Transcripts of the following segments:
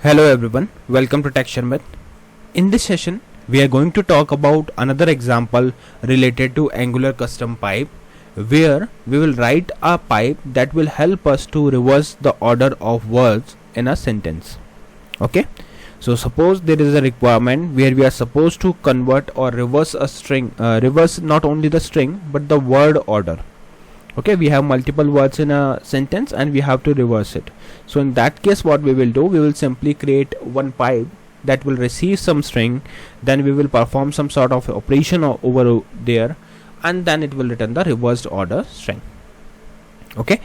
Hello everyone, welcome to Sharmit. In this session, we are going to talk about another example related to Angular custom pipe, where we will write a pipe that will help us to reverse the order of words in a sentence. Okay, so suppose there is a requirement where we are supposed to convert or reverse a string, reverse not only the string but the word order. Okay, we have multiple words in a sentence and we have to reverse it. So in that case, what we will do, we will simply create one pipe that will receive some string, then we will perform some sort of operation over there, and then it will return the reversed order string. Okay,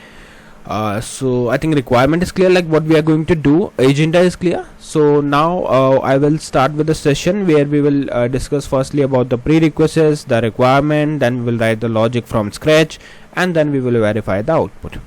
so I think requirement is clear, like what we are going to do. Agenda is clear. So now I will start with the session where we will discuss firstly about the prerequisites, the requirement, then we will write the logic from scratch, and then we will verify the output.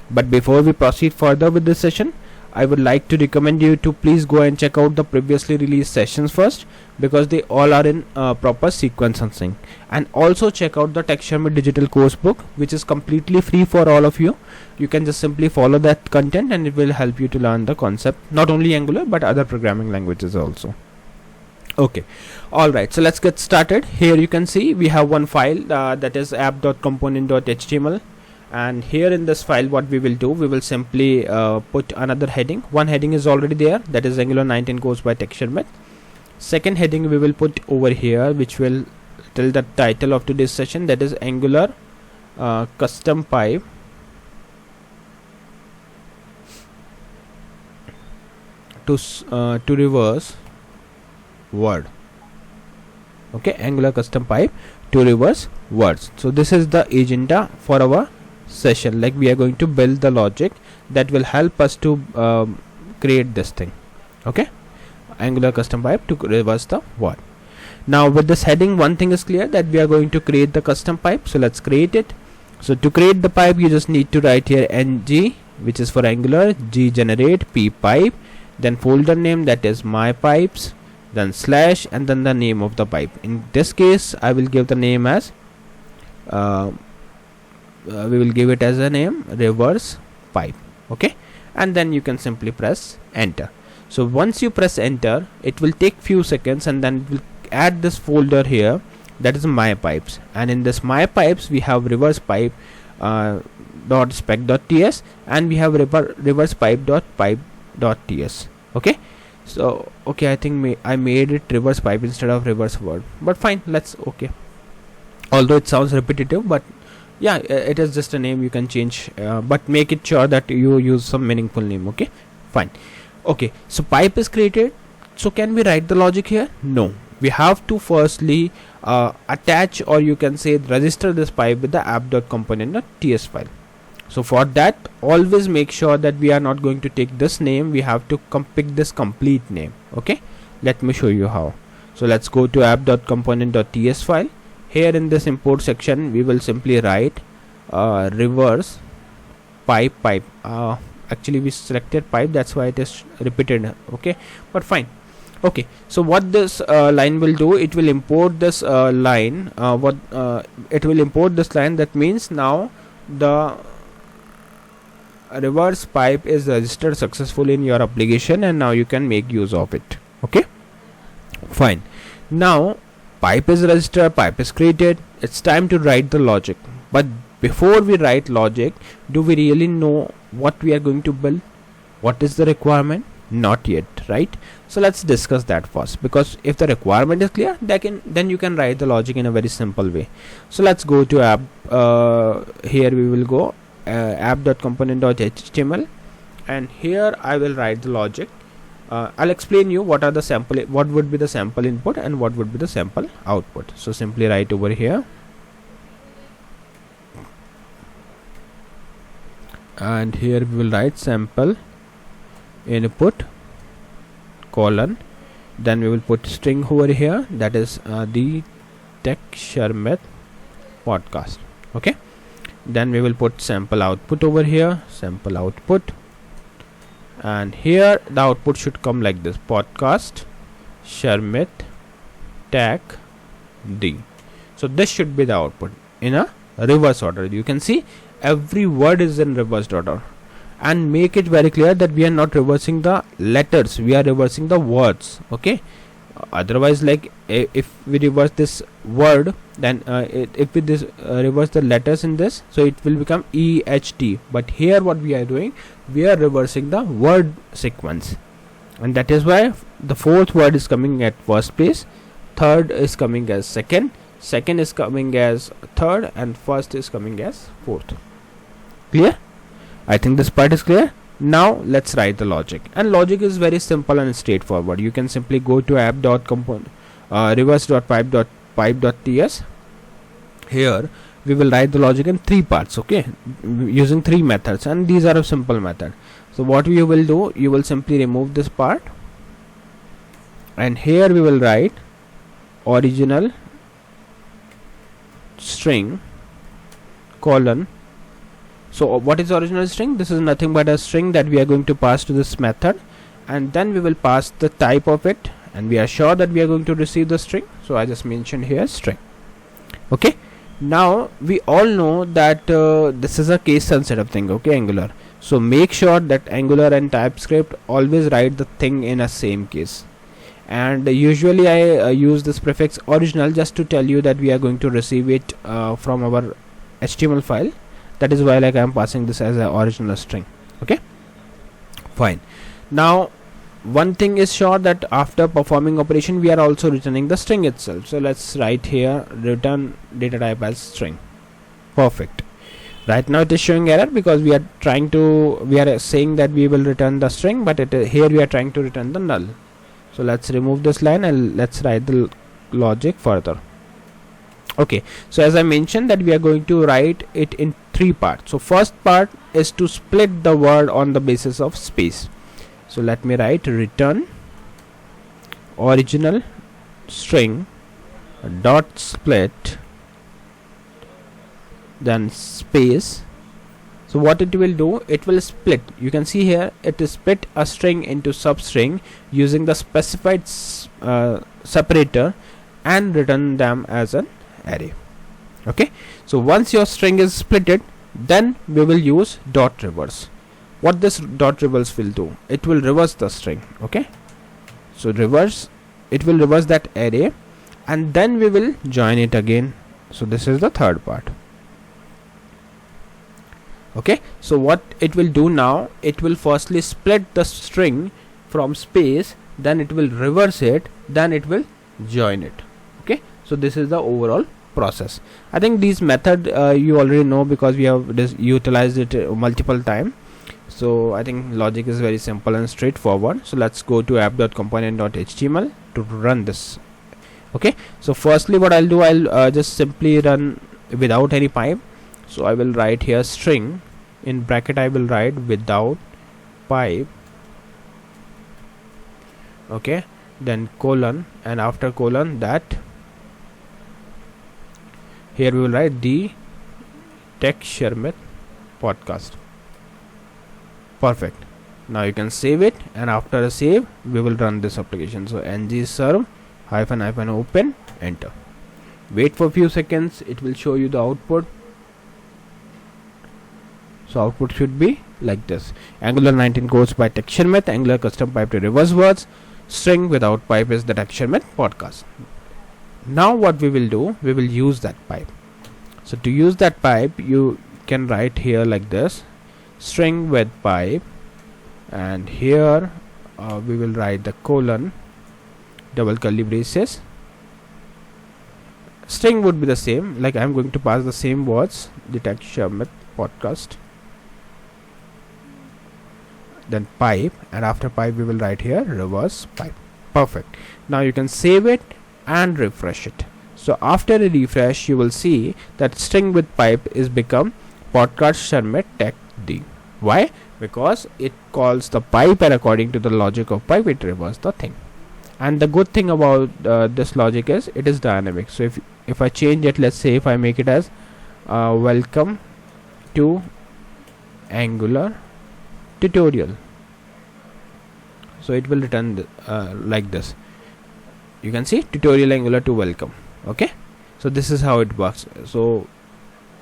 But before we proceed further with this session, I would like to recommend you to please go and check out the previously released sessions first, because they all are in proper sequence and sync. And also check out the Sharmit digital course book, which is completely free for all of you. You can just simply follow that content and it will help you to learn the concept, not only Angular but other programming languages also. Okay, alright, so let's get started. Here you can see we have one file that is app.component.html, and here in this file what we will do, we will simply put another heading. One heading is already there, that is Angular 19 course by Sharmit. Second heading we will put over here, which will tell the title of today's session, that is Angular custom pipe to reverse word. Okay, Angular custom pipe to reverse words. So this is the agenda for our session, like we are going to build the logic that will help us to create this thing. Okay, Angular custom pipe to reverse the word. Now with this heading, one thing is clear, that we are going to create the custom pipe. So let's create it. So to create the pipe, you just need to write here ng, which is for Angular, g generate p pipe, then folder name, that is my pipes, then slash, and then the name of the pipe. In this case I will give the name as we will give it as a name reverse pipe. Okay, and then you can simply press enter. So once you press enter, it will take few seconds and then it will add this folder here, that is my pipes, and in this my pipes we have reverse pipe dot spec.ts, and we have reverse pipe dot ts. Okay, so okay, I think I made it reverse pipe instead of reverse word, but fine, let's okay, although it sounds repetitive, but yeah, it is just a name, you can change, but make it sure that you use some meaningful name. Okay, fine. Okay, so pipe is created. So can we write the logic here? No, we have to firstly attach, or you can say register this pipe with the app.component.ts file. So for that, always make sure that we are not going to take this name, we have to pick this complete name. Okay, let me show you how. So let's go to app.component.ts file. Here in this import section, we will simply write reverse pipe. Actually we selected pipe, that's why it is repeated. Okay, but fine. Okay, so what this line will do, it will import this line. It will import this line, that means now the reverse pipe is registered successfully in your application, and now you can make use of it. Okay, fine. Now pipe is registered, pipe is created, it's time to write the logic. But before we write logic, do we really know what we are going to build? What is the requirement? Not yet, right? So let's discuss that first, because if the requirement is clear, then you can write the logic in a very simple way. So let's go to app. Here we will go app.component.html, and here I will write the logic. I'll explain you what would be the sample input and what would be the sample output. So simply write over here, and here we will write sample input colon, then we will put string over here, that is the Sharmit podcast. Okay, then we will put sample output over here, sample output, and here the output should come like this, podcast Sharmit tag d. So this should be the output in a reverse order. You can see every word is in reversed order, and make it very clear that we are not reversing the letters, we are reversing the words. Okay, otherwise, like if we reverse this word, then if we reverse the letters in this, so it will become EHT. But here what we are doing, we are reversing the word sequence, and that is why the fourth word is coming at first place, third is coming as second, second is coming as third, and first is coming as fourth. Clear? I think this part is clear. Now let's write the logic, and logic is very simple and straightforward. You can simply go to reverse.pipe.ts. Here we will write the logic in three parts, okay, using three methods, and these are a simple method. So what you will do, you will simply remove this part, and here we will write original string colon. So what is original string? This is nothing but a string that we are going to pass to this method, and then we will pass the type of it, and we are sure that we are going to receive the string, so I just mentioned here string. Okay, now we all know that this is a case sensitive thing, okay, Angular. So make sure that Angular and TypeScript always write the thing in a same case, and usually I use this prefix original just to tell you that we are going to receive it from our HTML file. That is why, like, I am passing this as an original string. Okay, fine. Now one thing is sure, that after performing operation we are also returning the string itself. So let's write here return data type as string. Perfect. Right now it is showing error because we are saying that we will return the string, but here we are trying to return the null. So let's remove this line and let's write the logic further. Okay, so as I mentioned that we are going to write it in three parts. So first part is to split the word on the basis of space. So let me write return original string dot split, then space. So what it will do, it will split. You can see here it is split a string into substring using the specified separator and return them as an array. Okay, so once your string is splitted, then we will use dot reverse. What this dot reverse will do, it will reverse the string. Okay, so reverse, it will reverse that array, and then we will join it again. So this is the third part. Okay, so what it will do now, it will firstly split the string from space, then it will reverse it, then it will join it. Okay, so this is the overall process. I think these method you already know because we have utilized it multiple times. So I think logic is very simple and straightforward. So let's go to app.component.html to run this. Okay, so firstly what I'll do, I'll just simply run without any pipe. So I will write here string, in bracket I will write without pipe, okay, then colon, and after colon that, here we will write the tech Sharmit podcast. Perfect. Now you can save it, and after a save we will run this application. So ng serve -- open, enter. Wait for a few seconds, it will show you the output. So output should be like this: Angular 19 codes by tech Sharmit, Angular custom pipe to reverse words, string without pipe is the tech Sharmit podcast. Now what we will do, we will use that pipe. So to use that pipe, you can write here like this: string with pipe, and here we will write the colon, double curly braces. String would be the same, like I am going to pass the same words, the tech Sharmit podcast, then pipe, and after pipe we will write here reverse pipe. Perfect. Now you can save it and refresh it. So after a refresh, you will see that string with pipe is become podcast Sharmit tech d. Why? Because it calls the pipe, and according to the logic of pipe it reverses the thing. And the good thing about this logic is it is dynamic. So if I change it, let's say if I make it as welcome to Angular tutorial, so it will return like this. You can see tutorial Angular to welcome. Okay, so this is how it works. So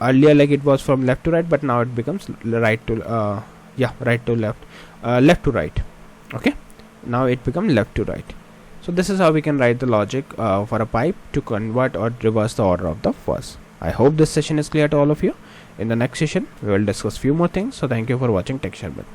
earlier like it was from left to right, but now it becomes right to yeah, right to left, left to right. Okay, now it becomes left to right. So this is how we can write the logic for a pipe to convert or reverse the order of the verse. I hope this session is clear to all of you. In the next session we will discuss few more things. So thank you for watching Tech Sharmit.